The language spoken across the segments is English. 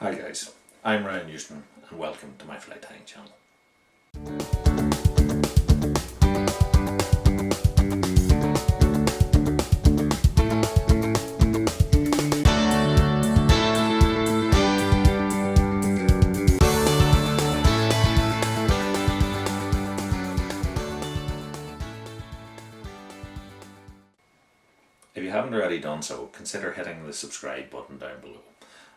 Hi guys, I'm Ryan Newsman and welcome to my fly tying channel. If you haven't already done so, consider hitting the subscribe button down below.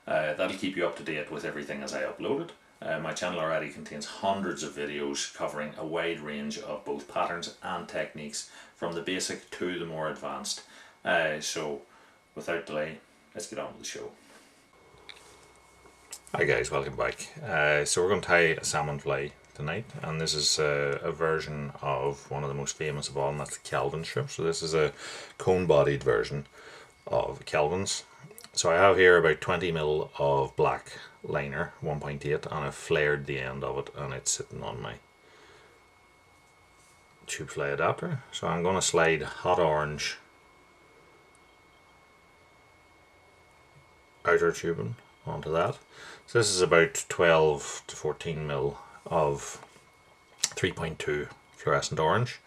That'll keep you up to date with everything as I upload it. My channel already contains hundreds of videos covering a wide range of both patterns and techniques, from the basic to the more advanced. So without delay, let's get on with the show. Hi guys, welcome back. So we're going to tie a salmon fly tonight, and this is a version of one of the most famous of all, and that's the Kelvin shrimp. So this is a cone-bodied version of Kelvins. So I have here about 20 mil of black liner, 1.8, and I've flared the end of it, and it's sitting on my tube fly adapter. So I'm going to slide hot orange outer tubing onto that. So this is about 12 to 14 mil of 3.2 fluorescent orange,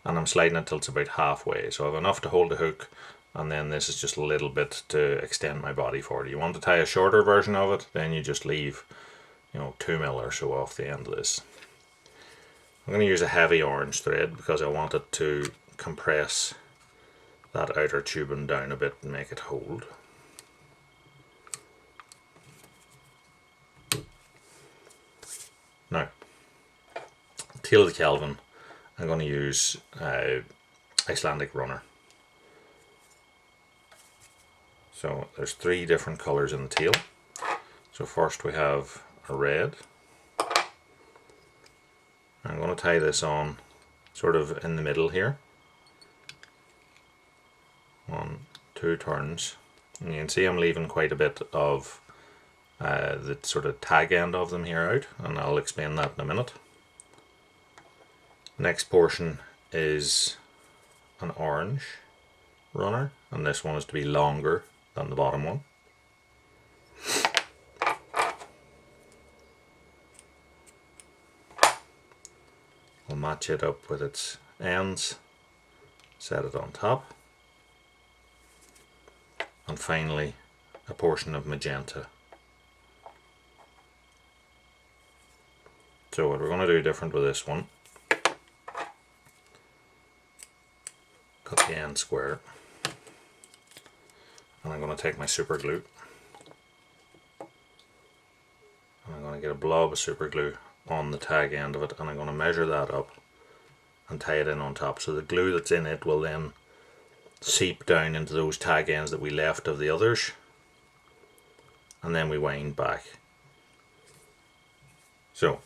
and I'm sliding it till it's about halfway, so I have enough to hold the hook, and then this is just a little bit to extend my body forward. You want to tie a shorter version of it, then you just leave 2 mil or so off the end of this. I'm going to use a heavy orange thread because I want it to compress that outer tubing down a bit and make it hold. Now, tail of the Kelvin, I'm going to use Icelandic runner. So there's 3 different colours in the tail. So first we have a red. I'm going to tie this on sort of in the middle here. 1, 2 turns. And you can see I'm leaving quite a bit of the sort of tag end of them here out, and I'll explain that in a minute. Next portion is an orange runner, and this one is to be longer than the bottom one. We'll match it up with its ends, set it on top, and finally a portion of magenta. So what we're going to do different with this one, cut the end square, and I'm going to take my super glue, and I'm going to get a blob of super glue on the tag end of it, and I'm going to measure that up and tie it in on top, so the glue that's in it will then seep down into those tag ends that we left of the others, and then we wind back. So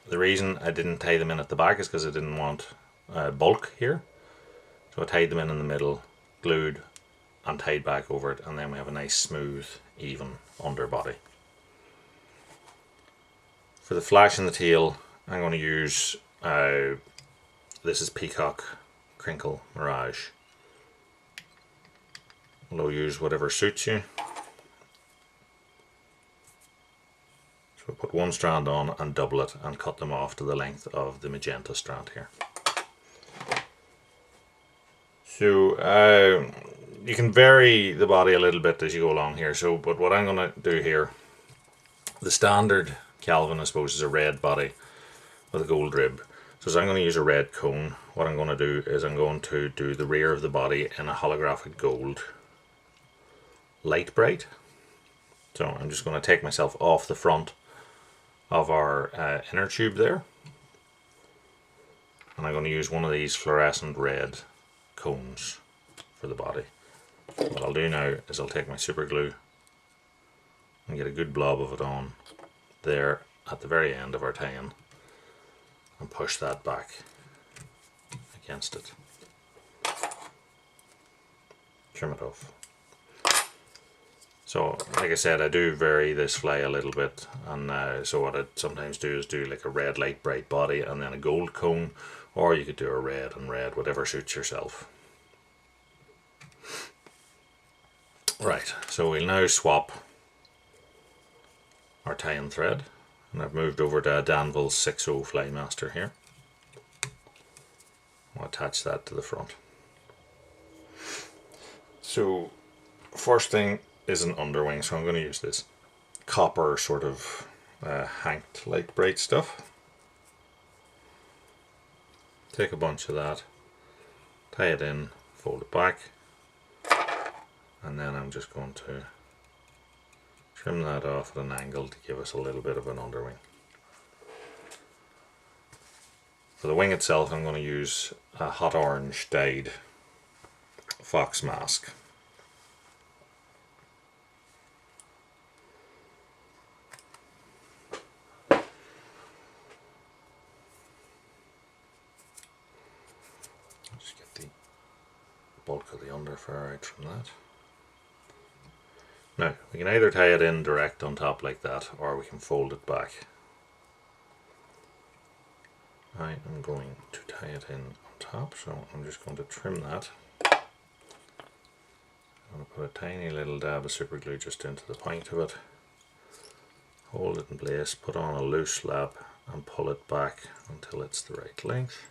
the reason I didn't tie them in at the back is because I didn't want bulk here. So I tied them in the middle, glued and tied back over it, and then we have a nice smooth, even underbody. For the flash in the tail, I'm going to use, this is Peacock Crinkle Mirage. We'll use whatever suits you. So put one strand on and double it and cut them off to the length of the magenta strand here. So you can vary the body a little bit as you go along here. So, but what I'm going to do here, the standard Kelvin I suppose is a red body with a gold rib. So I'm going to use a red cone. What I'm going to do is I'm going to do the rear of the body in a holographic gold, light bright. So I'm just going to take myself off the front of our inner tube there, and I'm going to use one of these fluorescent red cones for the body. What I'll do now is I'll take my super glue and get a good blob of it on there at the very end of our tie-in and push that back against it. Trim it off. So like I said, I do vary this fly a little bit, and so what I sometimes do is do like a red light bright body and then a gold cone, or you could do a red and red, whatever suits yourself. Right, so we'll now swap our tie-in thread, and I've moved over to Danville's 6.0 Flymaster here. I'll attach that to the front. So first thing is an underwing, so I'm going to use this copper sort of hanked like braid stuff. Take a bunch of that, tie it in, fold it back, and then I'm just going to trim that off at an angle to give us a little bit of an underwing. For the wing itself, I'm going to use a hot orange dyed fox mask. Just get the bulk of the underfur out from that. Now, we can either tie it in direct on top like that, or we can fold it back. I am going to tie it in on top, so I'm just going to trim that. I'm going to put a tiny little dab of super glue just into the point of it. Hold it in place, put on a loose lap and pull it back until it's the right length.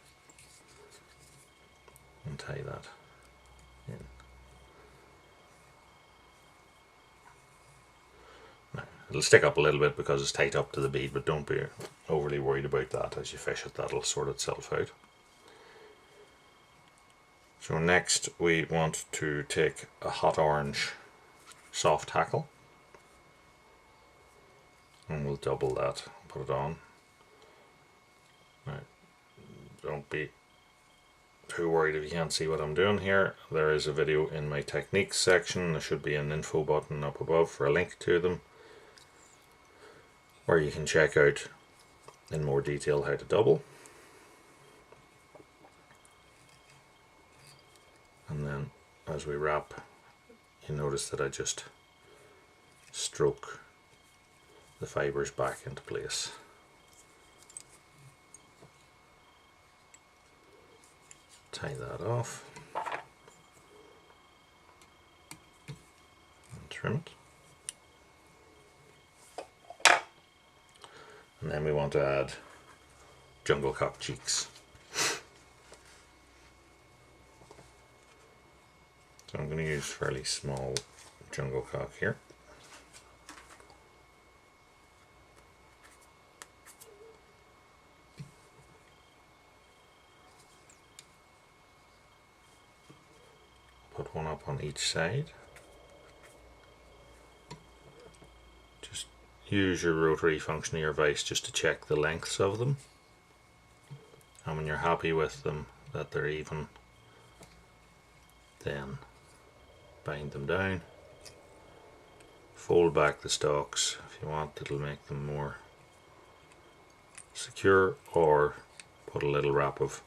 And tie that in. Now, it'll stick up a little bit because it's tight up to the bead, but don't be overly worried about that. As you fish it, that'll sort itself out. So next we want to take a hot orange soft tackle, and we'll double that, put it on. Now, don't be too worried if you can't see what I'm doing here. There is a video in my techniques section. There should be an info button up above for a link to them, where you can check out in more detail how to double. And then as we wrap, you notice that I just stroke the fibers back into place. Tie that off and trim it. And then we want to add jungle cock cheeks. So I'm going to use fairly small jungle cock here. Put one up on each side. Just use your rotary function of your vise just to check the lengths of them. And when you're happy with them, that they're even, then bind them down. Fold back the stalks if you want, it'll make them more secure, or put a little wrap of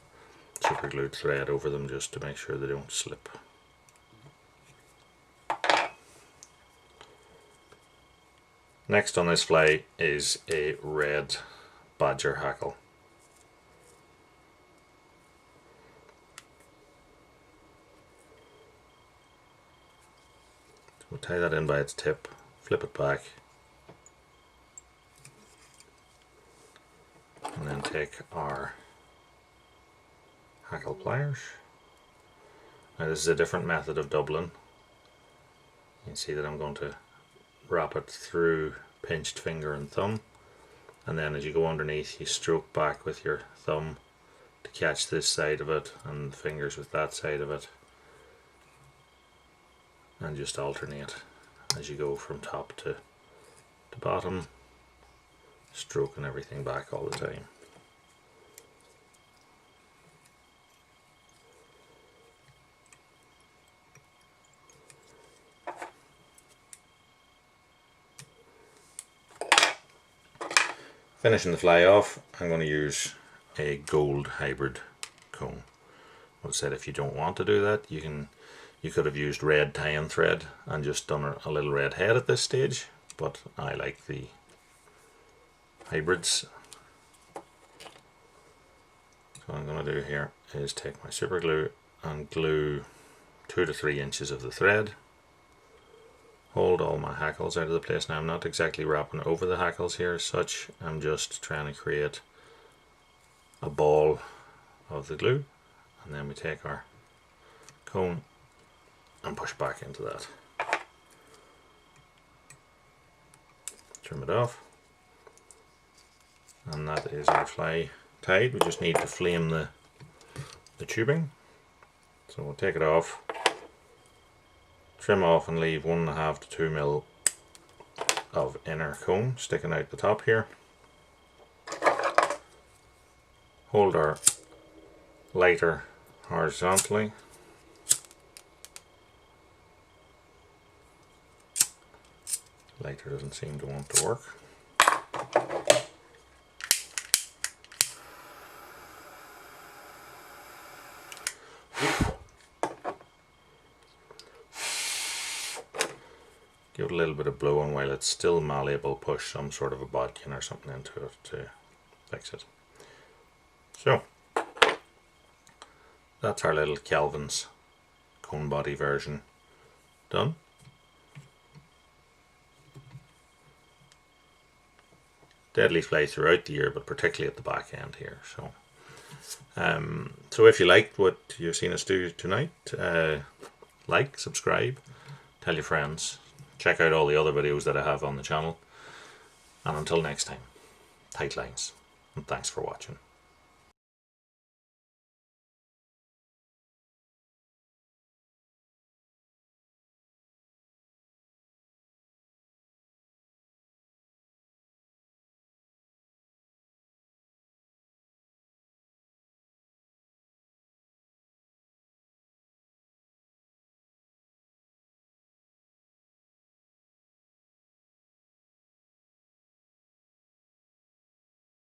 super glued thread over them just to make sure they don't slip. Next on this fly is a red badger hackle. So we'll tie that in by its tip, flip it back, and then take our hackle pliers. Now this is a different method of doubling. You can see that I'm going to wrap it through pinched finger and thumb, and then as you go underneath you stroke back with your thumb to catch this side of it and the fingers with that side of it, and just alternate as you go from top to bottom, stroking everything back all the time. Finishing the fly off, I'm going to use a gold hybrid comb. I said if you don't want to do that, you could have used red tie-in thread and just done a little red head at this stage, but I like the hybrids. So what I'm going to do here is take my super glue and glue 2 to 3 inches of the thread hold all my hackles out of the place. Now I'm not exactly wrapping over the hackles here as such, I'm just trying to create a ball of the glue, and then we take our cone and push back into that. Trim it off, and that is our fly tied. We just need to flame the tubing. So we'll take it off, trim off and leave 1.5 to 2 mil of inner cone sticking out the top here. Hold our lighter horizontally. Lighter doesn't seem to want to work. Give it a little bit of blow on while it's still malleable. Push some sort of a bodkin or something into it to fix it. So that's our little Kelvin's cone body version done. Deadly fly throughout the year, but particularly at the back end here. So if you liked what you've seen us do tonight, like, subscribe, tell your friends, check out all the other videos that I have on the channel, and until next time, tight lines, and thanks for watching.